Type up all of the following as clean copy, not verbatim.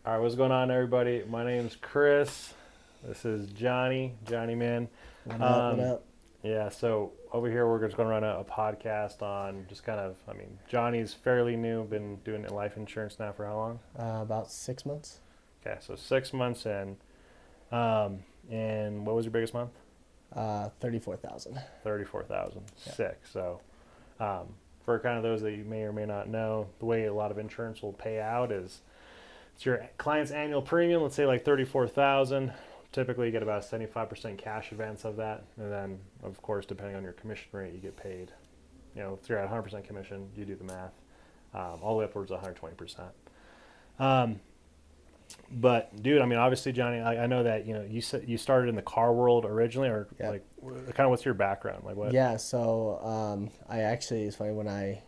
All right, what's going on, everybody? My name's Chris. This is Johnny man. What up? What Um, up? yeah, so over here we're just going to run a podcast on just kind of, Johnny's fairly new, been doing life insurance now for how long? About 6 months. Okay, so 6 months in. Um, and what was your biggest month? 34,000. 34,000. Yeah. Sick. So, um, for kind of those that you may or may not know, the way a lot of insurance will pay out is it's your client's annual premium, let's say like 34,000. Typically you get about 75% cash advance of that. And then of course, depending on your commission rate, you get paid. You know, if you're at 100% commission, you do the math, all the way upwards of 120%. Um, but dude, I mean, obviously Johnny, I know that, you know, you said you started in the car world originally, or Yeah. like kind of what's your background? Like what? Yeah. So I actually, it's funny, when I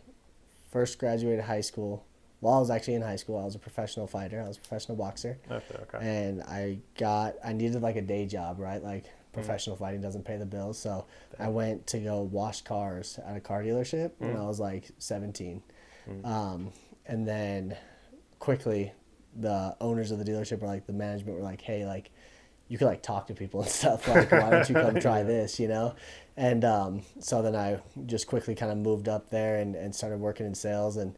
first graduated high school, while I was actually in high school, I was a professional fighter. I was a professional boxer. Okay. And I needed like a day job, right? Like professional fighting doesn't pay the bills. So I went to go wash cars at a car dealership when I was like 17. And then quickly the owners of the dealership were like, the management were like, hey, like you could like talk to people and stuff. Like, why don't you come try this, you know? And so then I just quickly kind of moved up there and started working in sales. And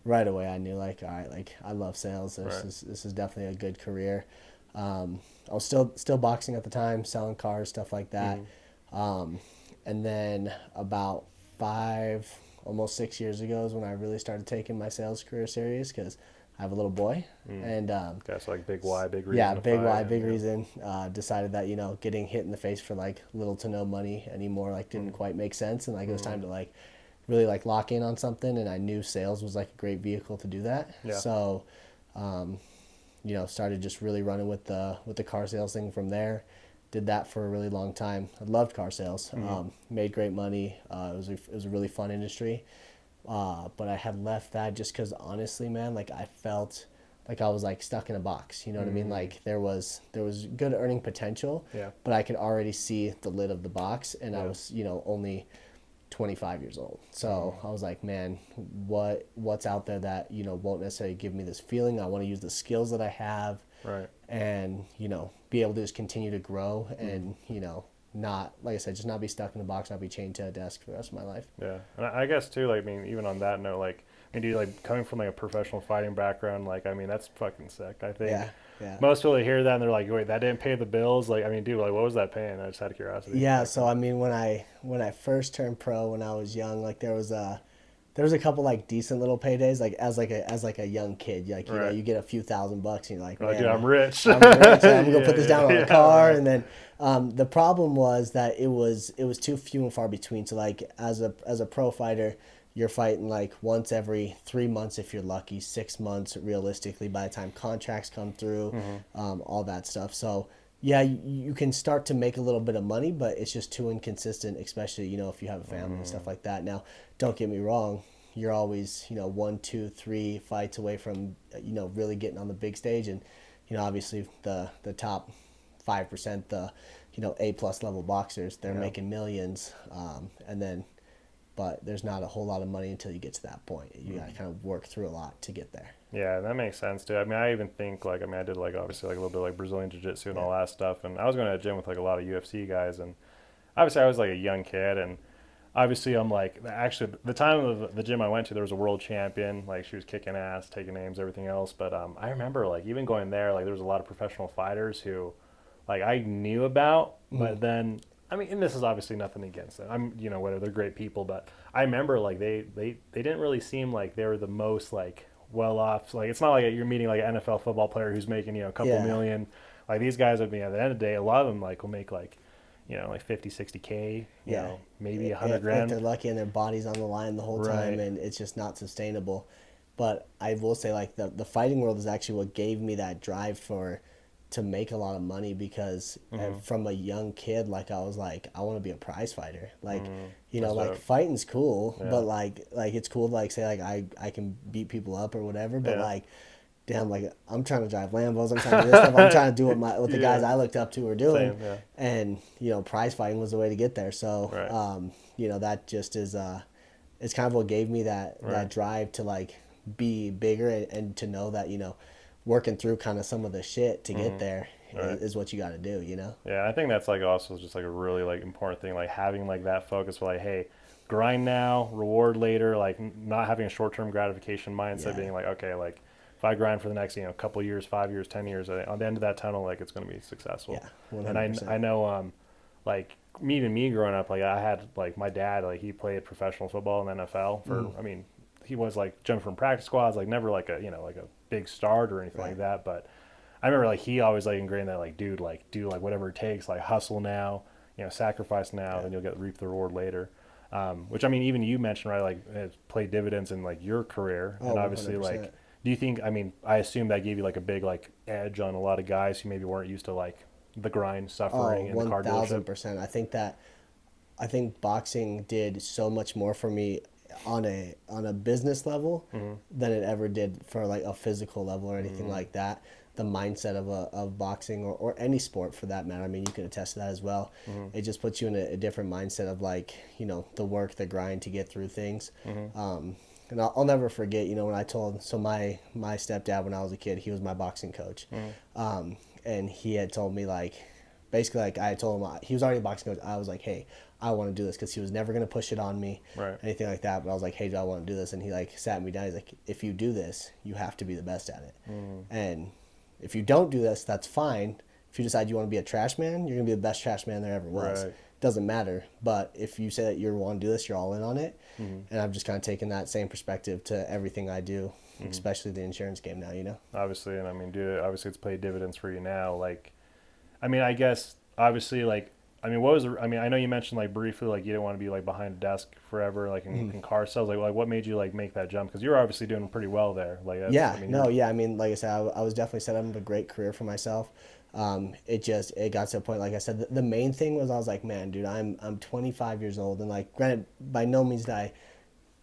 right away I knew like, all right, like I love sales. This is definitely a good career. I was still boxing at the time, selling cars, stuff like that. And then about 5, almost 6 years ago is when I really started taking my sales career serious, because I have a little boy. And Okay, so like big why, big reason. yeah, to big fight why, and, big yeah. reason. Decided that, you know, getting hit in the face for like little to no money anymore like didn't quite make sense, and like it was time to like really like lock in on something. And I knew sales was like a great vehicle to do that. Yeah. So, you know, started just really running with the car sales thing from there. Did that for a really long time. I loved car sales. Made great money. It was a really fun industry. But I had left that just because, honestly, man, like I felt like I was like stuck in a box. You know what I mean? Like there was good earning potential, Yeah. but I could already see the lid of the box, and I Yeah. was, you know, only 25 years old. So I was like, man, what's out there that, you know, won't necessarily give me this feeling? I want to use the skills that I have, Right. and, you know, be able to just continue to grow and, you know, not, like I said, just not be stuck in a box, not be chained to a desk for the rest of my life. Yeah, and I guess too, like, I mean, even on that note, like, I mean, dude, like, coming from like a professional fighting background, like, I mean, that's fucking sick. I think Yeah. Yeah. most people hear that and they're like, wait, that didn't pay the bills. Like, I mean, dude, like, what was that paying? I just had curiosity. Yeah, Like, so I mean, when I first turned pro when I was young, like there was a couple like decent little paydays, like as like a young kid, like, you know, right. you get a few $1,000 and you're like, You're like, dude, man, I'm rich. I'm rich, I'm gonna Yeah, put this down on a yeah, car. right. And then the problem was that it was too few and far between. So like as a pro fighter, you're fighting like once every 3 months if you're lucky, 6 months realistically by the time contracts come through, all that stuff. So yeah, you can start to make a little bit of money, but it's just too inconsistent, especially, you know, if you have a family and stuff like that. Now, don't get me wrong, you're always, you know, 1, 2, 3 fights away from, you know, really getting on the big stage. And, you know, obviously the top 5%, the, you know, A+ level boxers, they're Yeah. making millions. And then, but there's not a whole lot of money until you get to that point. You got to kind of work through a lot to get there. Yeah, that makes sense too. I mean, I even think like, I mean, I did like obviously like a little bit like Brazilian jiu-jitsu and all that stuff, and I was going to the gym with like a lot of UFC guys, and obviously I was like a young kid, and obviously I'm like, actually the time of the gym I went to, there was a world champion, like she was kicking ass, taking names, everything else. But I remember like even going there, like there was a lot of professional fighters who like I knew about, but then I mean, and this is obviously nothing against them. I'm, you know, whatever, they're great people, but I remember like they didn't really seem like they were the most like well off. Like it's not like you're meeting like an NFL football player who's making, you know, a couple Yeah. million. Like these guys would be at the end of the day, a lot of them like will make like, you know, like 50, 60K, you Yeah. know, maybe If 100 grand. they're lucky and their body's on the line the whole time, Right. and it's just not sustainable. But I will say, like, the fighting world is actually what gave me that drive to make a lot of money, because from a young kid, like I was like, I want to be a prize fighter. Like, you know, That's like dope. fighting's cool, Yeah. but like it's cool to like say like I can beat people up or whatever, but Yeah. like, damn, like I'm trying to drive Lambos, I'm trying to do this stuff, I'm trying to do what the guys Yeah. I looked up to were doing. Same, yeah. And, you know, prize fighting was the way to get there. So Right. you know, that just is it's kind of what gave me that Right. drive to like be bigger, and to know that, you know, working through kind of some of the shit to get Mm-hmm. there Right. is what you got to do, you know? Yeah, I think that's like also just like a really like important thing, like having like that focus for like, hey, grind now, reward later, like not having a short term gratification mindset, Yeah. being like, okay, like if I grind for the next, couple years, 5 years, 10 years, on the end of that tunnel, like it's going to be successful. Yeah, And I 100%. know, like even me growing up, like I had like my dad, like he played professional football in the NFL for, I mean, he was like jumping from practice squads, like never like a, like a big start or anything like Right. that, but I remember like he always like ingrained that like dude like do like whatever it takes like hustle now, sacrifice now, Yeah. then you'll get reap the reward later. Which I mean even you mentioned right like it's played dividends in like your career Oh, and obviously 100%. like do you think I mean I assume that gave you like a big like edge on a lot of guys who maybe weren't used to like the grind Oh, suffering in the car dealership. 1000%. I think boxing did so much more for me on a business level than it ever did for like a physical level or anything like that. The mindset of boxing or any sport for that matter. I mean, you can attest to that as well. It just puts you in a different mindset of like, the work, the grind to get through things. And I'll never forget, when I told, so my stepdad, when I was a kid, he was my boxing coach. And he had told me like, basically like I told him, he was already a boxing coach. I was like, hey, I want to do this because he was never going to push it on me, Right. anything like that. But I was like, hey, do I want to do this? And he like sat me down. He's like, if you do this, you have to be the best at it. And if you don't do this, that's fine. If you decide you want to be a trash man, you're going to be the best trash man there ever was. Right. Doesn't matter. But if you say that you want to do this, you're all in on it. And I've just kind of taken that same perspective to everything I do, especially the insurance game now. Obviously, and I mean dude obviously it's paid dividends for you now. Like I mean I guess obviously like I mean, what was I mean, I know you mentioned like briefly like you didn't want to be like behind a desk forever, like in car sales. Like what made you like make that jump? Because you're obviously doing pretty well there. Like that's, Yeah, I mean, no, yeah. I mean, like I said, I was definitely set up a great career for myself. It got to a point, like I said, the main thing was I was like, man, dude, I'm 25 years old, and like, granted, by no means did I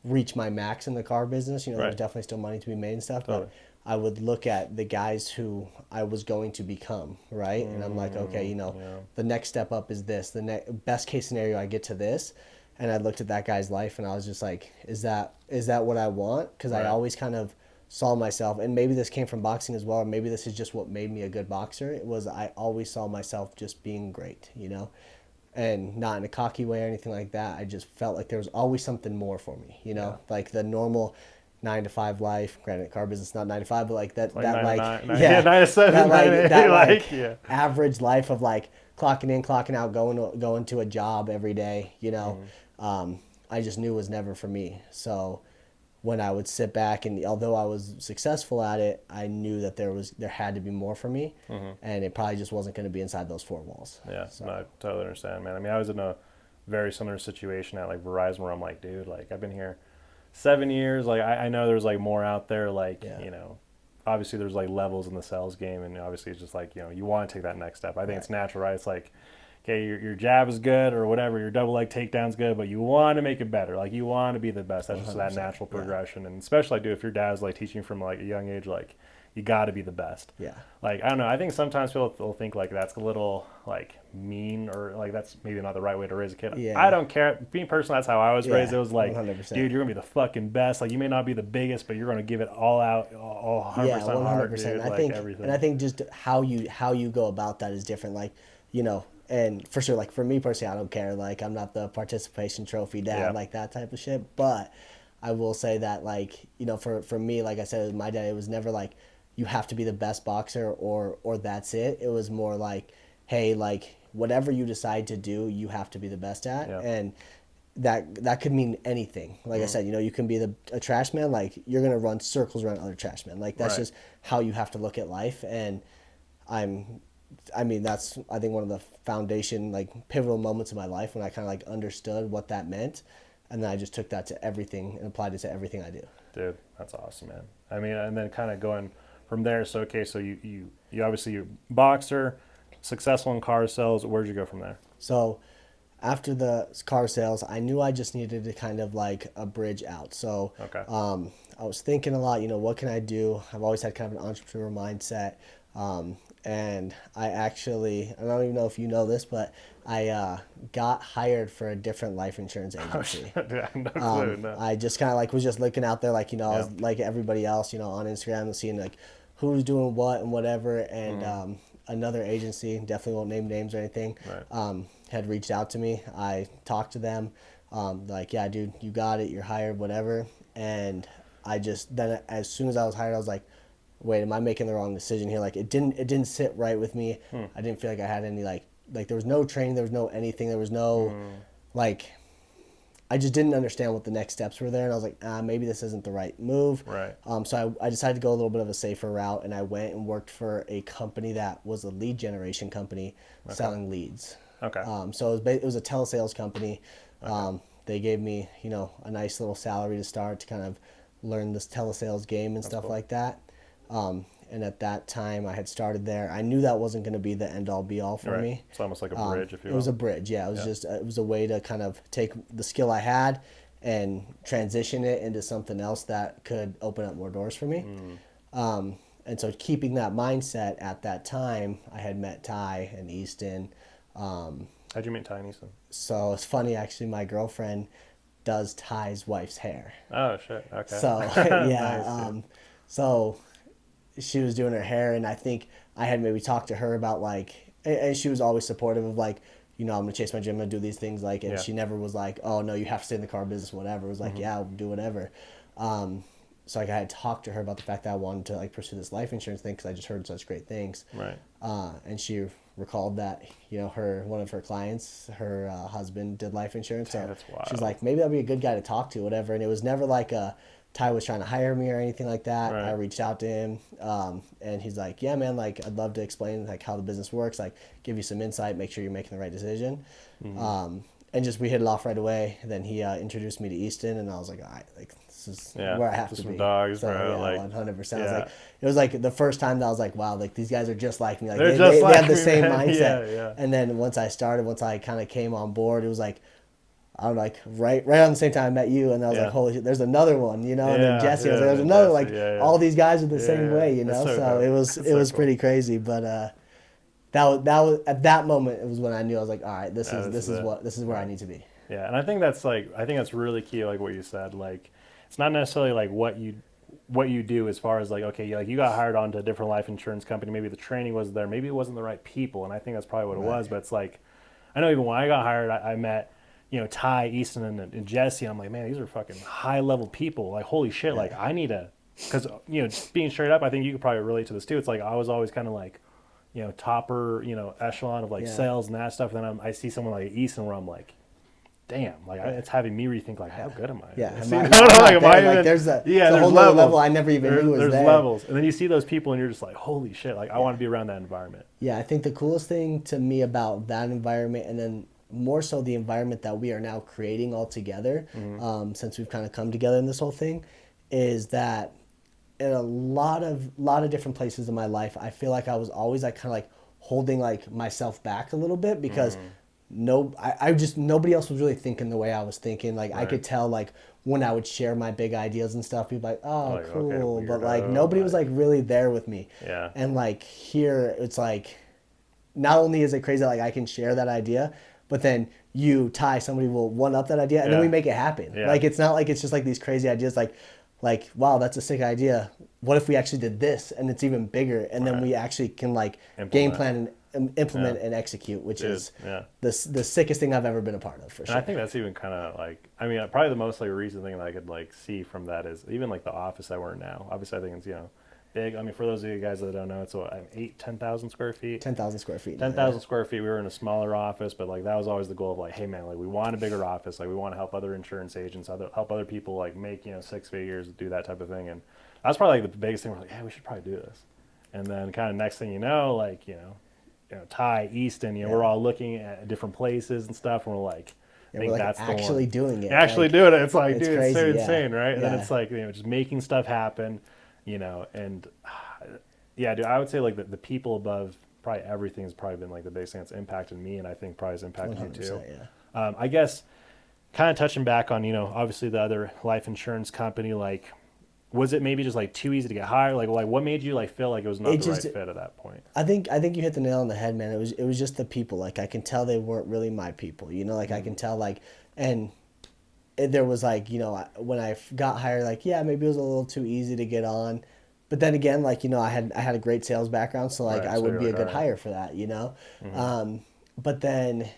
reach my max in the car business. There's right, definitely still money to be made and stuff, totally. but I would look at the guys who I was going to become, right? And I'm like, okay, Yeah, the next step up is this. The best case scenario, I get to this. And I looked at that guy's life and I was just like, is that what I want? Because I right, always kind of saw myself, and maybe this came from boxing as well, or maybe this is just what made me a good boxer. It was I always saw myself just being great. And not in a cocky way or anything like that. I just felt like there was always something more for me. yeah. Like the normal 9 to 5 life. Granted, car business not 9 to 5, but like Like that nine to like nine, yeah, yeah, 9 to 7, that nine like to that 8, like yeah. average life of like clocking in, clocking out, going to a job every day. I just knew was never for me. So when I would sit back, and although I was successful at it, I knew that there had to be more for me, and it probably just wasn't going to be inside those four walls. Yeah, So no, I totally understand, man. I mean, I was in a very similar situation at like Verizon where I'm like, dude, like I've been here 7 years. Like I know there's like more out there. Like yeah, obviously there's like levels in the sales game, and obviously it's just like you want to take that next step. I think right, it's natural, right? It's like okay, your jab is good or whatever, your double leg takedown's good, but you want to make it better. Like you want to be the best. That's just that 100%. natural Yeah, progression, and especially dude, if your dad's like teaching you from like a young age, like you got to be the best. yeah, Like I don't know. I think sometimes people will think like that's a little like mean or like that's maybe not the right way to raise a kid. I yeah, don't care. Me personally, that's how I was raised. yeah, It was one like, hundred percent. dude, you're gonna be the fucking best. Like you may not be the biggest, but you're gonna give it all out, all 100% Yeah, 100%. heart, dude. I Like think, and I everything. think just how you go about that is different. Like, and for sure, like for me personally, I don't care. Like, I'm not the participation trophy Yeah. dad, like that type of shit. But I will say that, like, for me, like I said, with my dad, it was never like you have to be the best boxer or that's it. It was more like, hey, like whatever you decide to do, you have to be the best at, Yeah. and that could mean anything. Like I said, you can be a trash man. Like you're gonna run circles around other trash men. Like that's Right. just how you have to look at life. And I'm, I mean, that's I think one of the foundation like pivotal moments of my life when I kind of like understood what that meant, and then I just took that to everything and applied it to everything I do. Dude, that's awesome, man. I mean, and then kind of going from there. So okay, so you obviously you're boxer, successful in car sales. Where'd you go from there? So after the car sales, I knew I just needed to kind of like a bridge out. So Okay. I was thinking a lot, what can I do? I've always had kind of an entrepreneur mindset. And I don't even know if you know this, but I got hired for a different life insurance Oh agency. shit, dude, I have no clue. No. I just kind of like was just looking out there, like, I Yeah. was like everybody else, on Instagram and seeing like who's doing what and whatever. And another agency, definitely won't name names or anything, had reached out to me. I talked to them, like, yeah, dude, you got it, you're hired, whatever. And I just, then as soon as I was hired, I was like, wait, am I making the wrong decision here? Like, it didn't sit right with me. I didn't feel like I had any, like there was no training, there was no anything, there was no, like, I just didn't understand what the next steps were there. And I was like, maybe this isn't the right move. Right. So I decided to go a little bit of a safer route, and I went and worked for a company that was a lead generation company selling leads. Okay. So it was a telesales company. They gave me, a nice little salary to start to kind of learn this telesales game and stuff like that. And at that time I had started there. I knew that wasn't going to be the end all be all for me. It's almost like a bridge, if you will. It was a bridge, yeah. It was just, it was a way to kind of take the skill I had and transition it into something else that could open up more doors for me. And so keeping that mindset at that time, I had met Ty and Easton. How'd you meet Ty and Easton? So it's funny, actually, my girlfriend does Ty's wife's hair. Oh, shit. Okay. So, yeah. Nice, so she was doing her hair, and I think I had maybe talked to her about, like, and she was always supportive of, like, I'm going to chase my dream, I'm going to do these things, like, and she never was like, oh, no, you have to stay in the car business, whatever. It was like, yeah, I'll do whatever. So, like, I had talked to her about the fact that I wanted to, like, pursue this life insurance thing because I just heard such great things. Right. And she recalled that, one of her clients, her husband did life insurance. So that's wild. she's like, maybe that'd be a good guy to talk to, whatever. And it was never like Ty was trying to hire me or anything like that. Right. I reached out to him, and he's like, yeah, man, like, I'd love to explain, like, how the business works, like, give you some insight, make sure you're making the right decision. And just we hit it off right away. And then he introduced me to Easton, and I was like, all right, like, this is where I have to some be. dogs, so, bro. Yeah, like 100%. Yeah. It was like the first time that I was like, wow, like, these guys are just like me. Like, They're they just like have the me, same man. mindset. Yeah. And then once I kind of came on board, it was like, I don't know, like right around the same time I met you, and I was like, holy shit, there's another one, And then Jesse, I was like, there's another, Jesse, all these guys are the same way, That's So it was cool. pretty crazy, but that was at that moment, it was when I knew I was like, all right, this is where I need to be. Yeah, and I think that's really key, like what you said. Like, it's not necessarily like what you do as far as like, okay, you got hired onto a different life insurance company. Maybe the training wasn't there. Maybe it wasn't the right people, and I think that's probably what it was. But it's like, I know even when I got hired, I met Ty, Easton, and Jesse. And I'm like, man, these are fucking high level people. Like, holy shit, like I need to, because being straight up, I think you could probably relate to this too. It's like I was always kind of like, topper, echelon of like sales and that stuff. And then I see someone like Easton where I'm like, damn, like it's having me rethink like, how good am I? Yeah, I don't know, like, am I even? Like, there's a whole levels. level I never even knew was there's there. levels, and then you see those people, and you're just like, holy shit, like I want to be around that environment. Yeah, I think the coolest thing to me about that environment, and then more so the environment that we are now creating all together, since we've kind of come together in this whole thing, is that in a lot of different places in my life, I feel like I was always like kind of like holding like myself back a little bit because nobody else was really thinking the way I was thinking. Like I could tell like when I would share my big ideas and stuff, people like, oh, like, cool. Okay, but like nobody was like really there with me. Yeah. And like here it's like, not only is it crazy that like I can share that idea, but then you, Ty, somebody will one up that idea and then we make it happen. Yeah. Like it's not like it's just like these crazy ideas like, wow, that's a sick idea. What if we actually did this and it's even bigger, and then we actually can like game plan and implement and execute, which is the sickest thing I've ever been a part of, for sure. And I think that's even kind of like, I mean, probably the most like recent thing that I could like see from that is even like the office that we're in now. Obviously, I think it's big. I mean, for those of you guys that don't know, it's 10,000 square feet. 10,000 square feet. 10,000 square feet. We were in a smaller office, but like that was always the goal of like, hey man, like we want a bigger office. Like we want to help other insurance agents, help other people like make 6 figures, do that type of thing. And that's probably like the biggest thing. We're like, yeah, we should probably do this. And then kind of next thing you know, like Ty, Easton, we're all looking at different places and stuff, and we're like, I think that's actually doing it. Actually doing it. It's like, dude, crazy, it's so insane, right? And Yeah. then it's like, just making stuff happen, and yeah, dude, I would say like the people above probably everything has probably been like the biggest thing that's impacted me, and I think probably has impacted you too. Yeah. I guess kind of touching back on, obviously the other life insurance company, like, was it maybe just like too easy to get hired? Like what made you like feel like it was not the right fit at that point? I think you hit the nail on the head, man. It was just the people. Like I can tell they weren't really my people. Like I can tell like, and there was like when I got hired, like maybe it was a little too easy to get on, but then again, like, I had a great sales background, so like Right. I So would you're be a like, all good right. hire for that, Mm-hmm. But then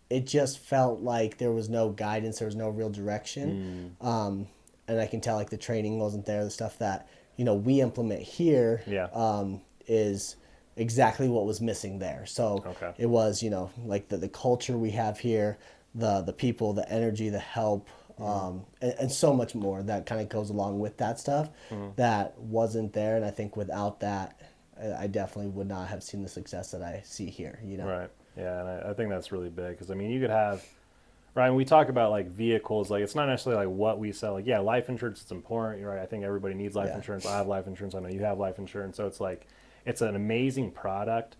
it just felt like there was no guidance, there was no real direction. Mm. And I can tell like the training wasn't there. The stuff that we implement here Yeah. is exactly what was missing there. So Okay. it was like the culture we have here, the people, the energy, the help, Mm-hmm. and so much more that kind of goes along with that stuff Mm-hmm. that wasn't there. And I think without that, I definitely would not have seen the success that I see here. Right. Yeah, and I think that's really big because I mean, you could have right. When we talk about like vehicles, like it's not necessarily like what we sell. Like, yeah, life insurance is important, right? I think everybody needs life Yeah, insurance. I have life insurance. I know you have life insurance. So it's like it's an amazing product.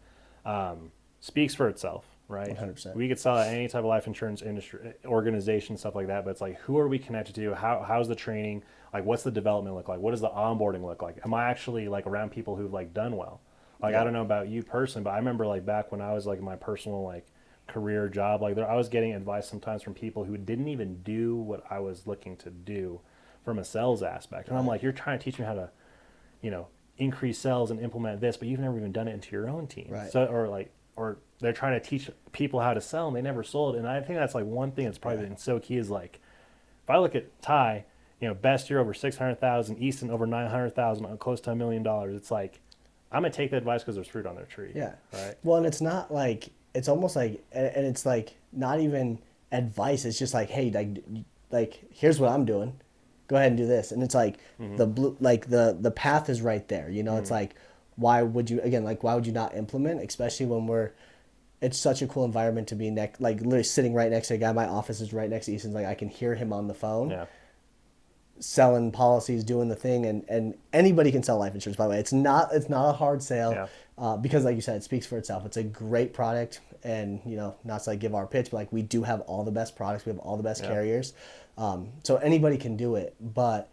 Speaks for itself, right? 100%. We could sell at any type of life insurance industry, organization, stuff like that. But it's like, who are we connected to? How's the training? Like, what's the development look like? What does the onboarding look like? Am I actually like around people who've like done well? Like, I Yeah, don't know about you personally, but I remember like back when I was like in my personal like career job, like I was getting advice sometimes from people who didn't even do what I was looking to do from a sales aspect. And I'm right, like, you're trying to teach me how to, you know, increase sales and implement this, but you've never even done it into your own team. right. So, or they're trying to teach people how to sell and they never sold. And I think that's like one thing that's probably Yeah, been so key is like, if I look at Ty, best year over 600,000, Easton over 900,000, close to $1 million. It's like, I'm going to take the advice because there's fruit on their tree. yeah. Right. Well, and it's not like it's almost like, and it's like not even advice. It's just like, hey, like here's what I'm doing. Go ahead and do this. And it's like Mm-hmm. the blue, like the path is right there. It's Mm-hmm. like, why would you not implement, especially when it's such a cool environment to be like literally sitting right next to a guy. My office is right next to Easton's. Like I can hear him on the phone Yeah. selling policies, doing the thing, and anybody can sell life insurance. By the way, it's not a hard sale, Yeah. because like you said, it speaks for itself. It's a great product, and not to like give our pitch, but like we do have all the best products, we have all the best Yeah. carriers, so anybody can do it. But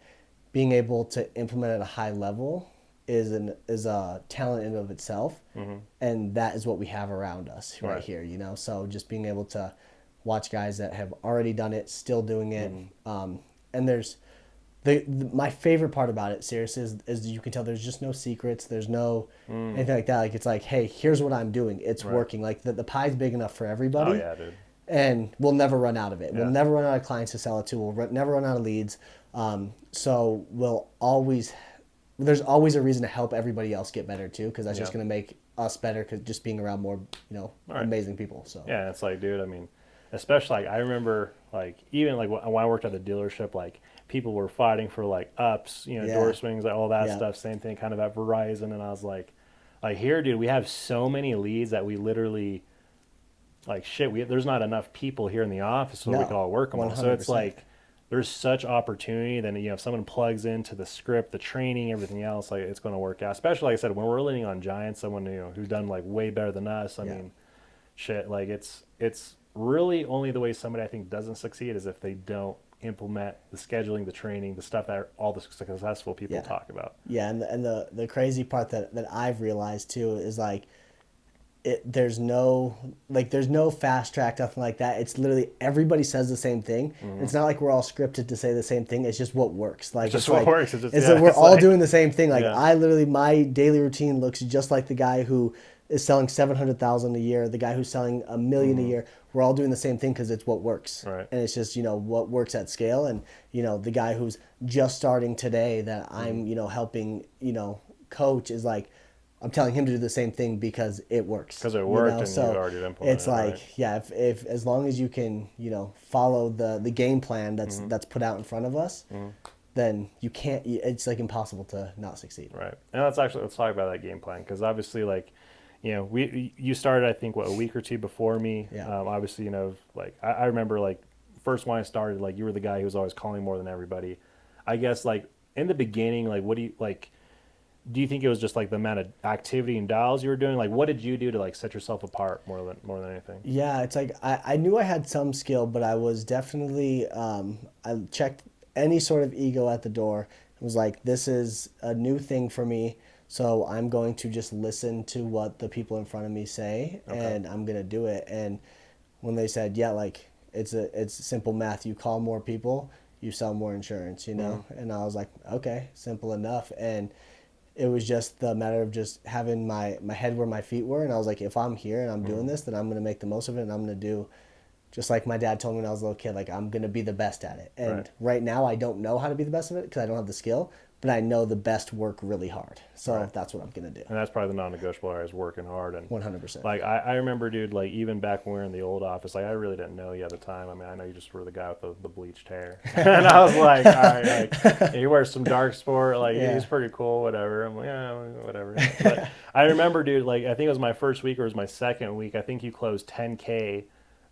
being able to implement at a high level is a talent in and of itself, Mm-hmm. and that is what we have around us right Right. here. So just being able to watch guys that have already done it, still doing it, Mm-hmm. and there's my favorite part about it, seriously, is you can tell there's just no secrets. There's no Mm. anything like that. Like it's like, hey, here's what I'm doing. It's Right. working. Like the pie's big enough for Oh everybody, yeah, dude. and we'll never run out of it. We'll Yeah. never run out of clients to sell it to. We'll never run out of leads. So there's always a reason to help everybody else get better too, because that's Yeah. just gonna make us better. Because just being around more, All right. amazing people. So Yeah, it's like, dude, I mean, especially like I remember like even like when I worked at the dealership, like people were fighting for like ups, yeah, door swings, like all that yeah, stuff. Same thing kind of at Verizon, and I was like here, dude, we have so many leads that we literally like shit. There's not enough people here in the office so we no, can all work them one all. So hundred it's percent. like there's such opportunity. Then if someone plugs into the script, the training, everything else, like it's going to work out. Especially like I said, when we're leaning on giants, someone who's done like way better than us. I Yeah, mean, shit, like it's really only the way somebody I think doesn't succeed is if they don't implement the scheduling, the training, the stuff that all the successful people yeah. talk about. Yeah, and the crazy part that I've realized too is like there's no fast track, nothing like that. It's literally everybody says the same thing. Mm-hmm. It's not like we're all scripted to say the same thing. It's just what works. It's Like just it's what like works. It's just it's yeah. that we're It's all like doing the same thing. Like yeah. I literally my daily routine looks just like the guy who is selling 700,000 a year, the guy who's selling a million a Mm-hmm. year. We're all doing the same thing because it's what works, Right. and it's just what works at scale. And the guy who's just starting today that Mm-hmm. I'm helping coach is like. I'm telling him to do the same thing because it works. Because it worked and you've So already implemented it's it, like, right? yeah, if as long as you can, follow the game plan Mm-hmm. that's put out in front of us, Mm-hmm. then you can't. It's like impossible to not succeed. Right. And let's talk about that game plan because obviously like you started I think what a week or two before me. Yeah. Obviously like I remember like first when I started like you were the guy who was always calling more than everybody. I guess like in the beginning like what do you like? Do you think it was just like the amount of activity and dials you were doing? Like, what did you do to like set yourself apart more than anything? Yeah, it's like I knew I had some skill, but I was definitely I checked any sort of ego at the door. It was like this is a new thing for me, so I'm going to just listen to what the people in front of me say, Okay. and I'm gonna do it. And when they said, yeah, like it's simple math. You call more people, you sell more insurance, Mm-hmm. And I was like, okay, simple enough. And It was just the matter of just having my head where my feet were. And I was like, if I'm here and I'm doing this, then I'm going to make the most of it. And I'm going to do just like my dad told me when I was a little kid, like I'm going to be the best at it. And right now I don't know how to be the best of it because I don't have the skill, but I know the best work really hard. So that's what I'm going to do. And that's probably the non-negotiable area, is working hard. And 100%. like, I remember, dude, like even back when we were in the old office, like I really didn't know you at the time. I mean, I know you just were the guy with the bleached hair. And I was like, all right, like he wears some dark sport, like he's pretty cool, whatever. I'm like, yeah, whatever. But I remember, dude, like I think it was my first week or it was my second week. I think you closed 10K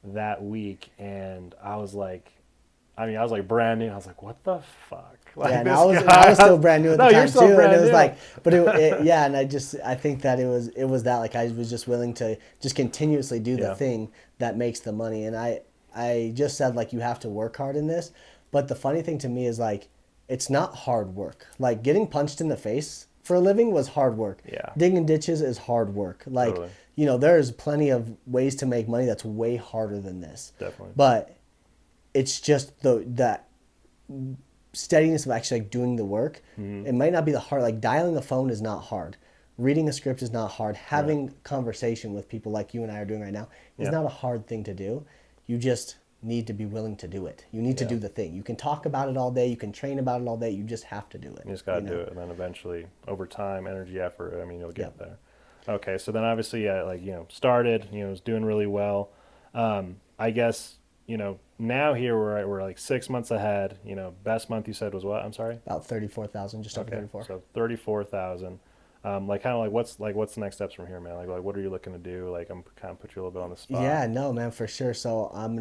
that week, and I was like brand new. I was like, what the fuck? Like, and I was still brand new at the time too, and it was like, but and I think that it was that, like I was just willing to just continuously do the thing that makes the money, and I just said, like, you have to work hard in this, but the funny thing to me is, like, it's not hard work. Like getting punched in the face for a living was hard work. Yeah. Digging ditches is hard work. Like, totally. There's plenty of ways to make money that's way harder than this. Definitely. But it's just that steadiness of actually like doing the work. Mm-hmm. It might not be the hard, like dialing the phone is not hard. Reading a script is not hard. Having conversation with people like you and I are doing right now is not a hard thing to do. You just need to be willing to do it. You need to do the thing. You can talk about it all day. You can train about it all day. You just have to do it. You just got to do it. And then eventually, over time, energy, effort, I mean, you'll get there. Okay. So then obviously, started, was doing really well. I guess, now here we're like 6 months ahead. Best month you said was what? I'm sorry? About 34,000, just over 34. So 34,000. What's the next steps from here, man? Like what are you looking to do? Like I'm kind of put you a little bit on the spot. Yeah, no, man, for sure. So I'm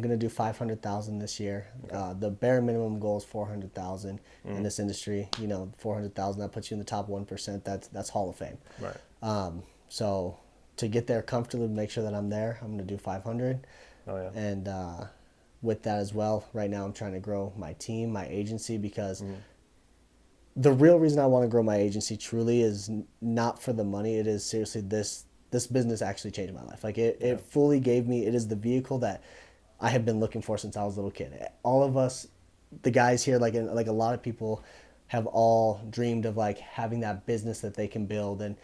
gonna do 500,000 this year. Okay. The bare minimum goal is 400,000 in this industry. 400,000, that puts you in the top 1%. That's Hall of Fame. Right. So to get there comfortably, make sure that I'm there, I'm gonna do 500. Oh yeah. And with that as well, right now I'm trying to grow my team, my agency, because the real reason I want to grow my agency truly is not for the money. It is seriously this business actually changed my life. Like it fully gave me, it is the vehicle that I have been looking for since I was a little kid. All of us, the guys here, like a lot of people have all dreamed of like having that business that they can build. And,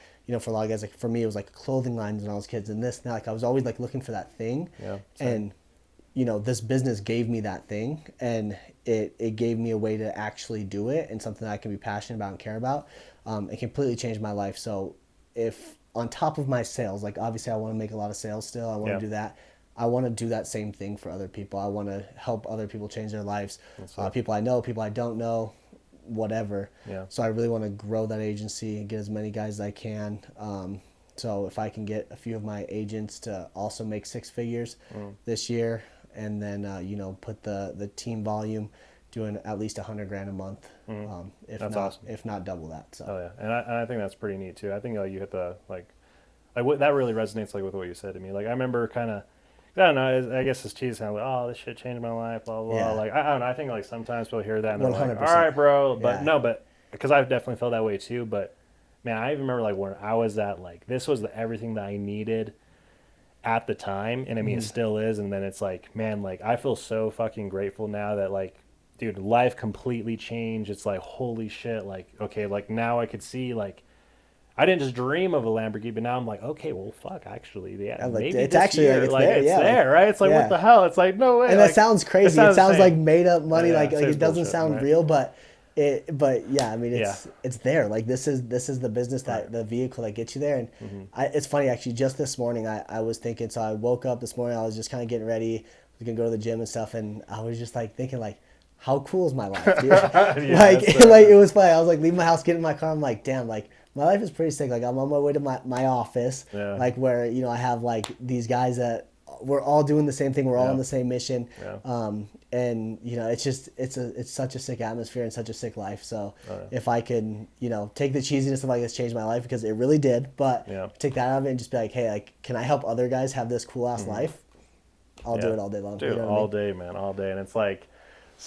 for a lot of guys, like for me, it was like clothing lines when I was kids and this and that. Like I was always like looking for that thing. Yeah. And, this business gave me that thing, and it gave me a way to actually do it, and something that I can be passionate about and care about. It completely changed my life. So if on top of my sales, like obviously I want to make a lot of sales still, I want to do that. I want to do that same thing for other people. I want to help other people change their lives. People I know, people I don't know, whatever. Yeah. So I really want to grow that agency and get as many guys as I can. So if I can get a few of my agents to also make six figures this year, and then put the team volume doing at least $100,000 a month, if not double that. So. Oh yeah, and I think that's pretty neat too. I think you hit the what that really resonates with what you said to me. Like I remember kind of, I don't know, I guess it's cheesy, kind of like, oh, this shit changed my life, blah blah blah. Like I don't know, I think like sometimes people hear that and they're 100%. Like, all right, bro, but no, but because I've definitely felt that way too. But man, I even remember like when I was at like this was everything that I needed at the time, and I mean it still is, and then it's like, man, like I feel so fucking grateful now that like, dude, life completely changed. It's like, holy shit, like okay, like now I could see, like I didn't just dream of a Lamborghini, but now I'm like, okay, well fuck, actually, maybe it's actually year, like it's there, there, right? It's like what the hell? It's like no way. And like, that sounds crazy. It sounds like made up money, like it doesn't bullshit, sound real, but yeah, I mean it's there. Like this is the business that the vehicle that gets you there. And it's funny actually. Just this morning, I was thinking. So I woke up this morning. I was just kind of getting ready. I was gonna go to the gym and stuff, and I was just like thinking like, how cool is my life, dude? Like it was funny. I was like leaving my house, getting in my car. I'm like, damn, like my life is pretty sick. Like I'm on my way to my office, like where I have like these guys that we're all doing the same thing. We're all on the same mission. And it's just it's such a sick atmosphere and such a sick life. So if I can take the cheesiness of like this changed my life, because it really did, but take that out of it and just be like, hey, like can I help other guys have this cool ass life? I'll do it all day long. Dude, all day, man, all day. And it's like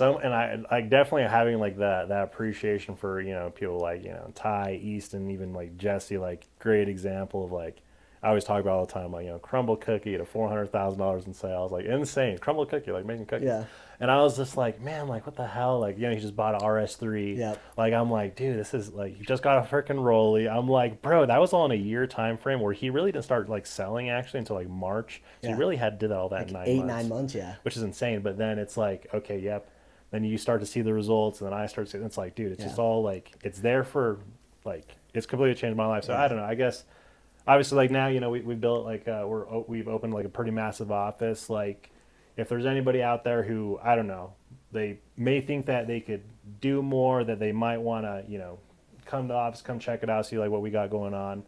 and I definitely having like that appreciation for people like Ty, East, and even like Jesse, like great example of like I always talk about all the time, like, crumble cookie to $400,000 in sales, like insane. Crumble cookie, like making cookies. Yeah. And I was just like, man, like what the hell? Like, he just bought an RS3. Yep. Like, I'm like, dude, this is like, he just got a freaking Rolly. I'm like, bro, that was all in a year time frame where he really didn't start like selling actually until like March. So Yeah. he really did all that Like in 9 months. 8-9 months, yeah. Which is insane. But then it's like, okay, yep. Then you start to see the results, and then I start to see, it's like, dude, it's just all like, it's there for, like, it's completely changed my life. So I don't know, I guess, obviously, like now, we built like, we've opened like a pretty massive office. Like, if there's anybody out there who, I don't know, they may think that they could do more, that they might want to, come to office, come check it out, see like what we got going on,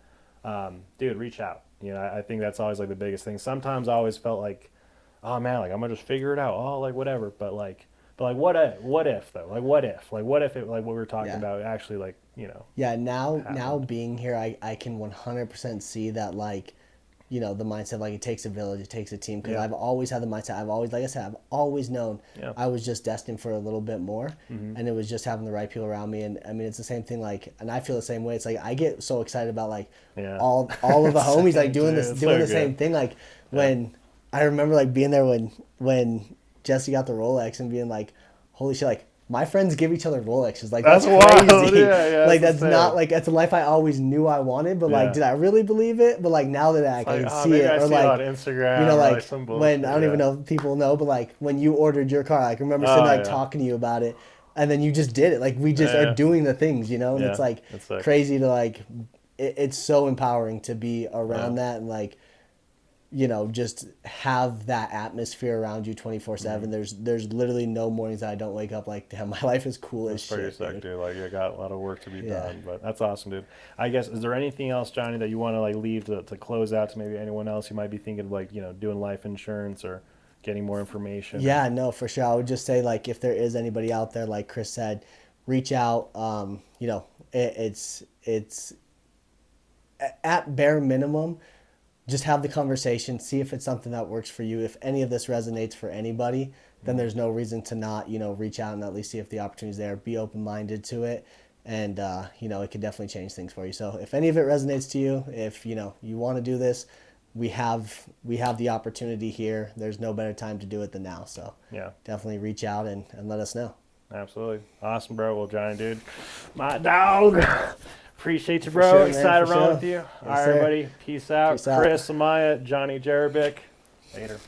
dude, reach out. I think that's always like the biggest thing. Sometimes I always felt like, oh man, like I'm gonna just figure it out, like whatever. But what if though? Like what if it, like what we were talking about actually, like, Yeah, now happened. being here, I can 100% see that, like, the mindset, like, it takes a village, it takes a team, because I've always had the mindset, like I said, I've always known I was just destined for a little bit more, and it was just having the right people around me. And I mean, it's the same thing, like, and I feel the same way. It's like I get so excited about, like, all of the homies, like, doing the same thing, like, when I remember, like, being there when Jesse got the Rolex and being like, holy shit, like, my friends give each other Rolexes. Like, that's wild. crazy. Yeah, like, that's not, like, that's a life I always knew I wanted, but, like, did I really believe it? But, like, now that I can see maybe it, I or, see like, it on Instagram, like, some when, I don't even know if people know, but, like, when you ordered your car, like, I remember sitting, like, talking to you about it, and then you just did it. Like, we just are doing the things, and it's, like, crazy to, like, it's so empowering to be around that, and, like, just have that atmosphere around you 24/7. There's literally no mornings that I don't wake up like, damn, my life is cool as shit. Pretty sick, dude. Like, you got a lot of work to be done, but that's awesome, dude. I guess, is there anything else, Johnny, that you want to like leave to close out to maybe anyone else who might be thinking of, like, doing life insurance or getting more information? Yeah, no, for sure. I would just say, like, if there is anybody out there, like Chris said, reach out. It's at bare minimum, just have the conversation, see if it's something that works for you. If any of this resonates for anybody, then there's no reason to not, reach out and at least see if the opportunity's there. Be open-minded to it, and, it could definitely change things for you. So if any of it resonates to you, if, you want to do this, we have the opportunity here. There's no better time to do it than now. So definitely reach out and let us know. Absolutely. Awesome, bro. Well, Johnny, dude, my dog. Appreciate you, bro. Sure, excited to run sure. with you. Yes, All right, sir. everybody. Peace out. Peace out. Chris, Amaya, Jonny Jarabek. Later.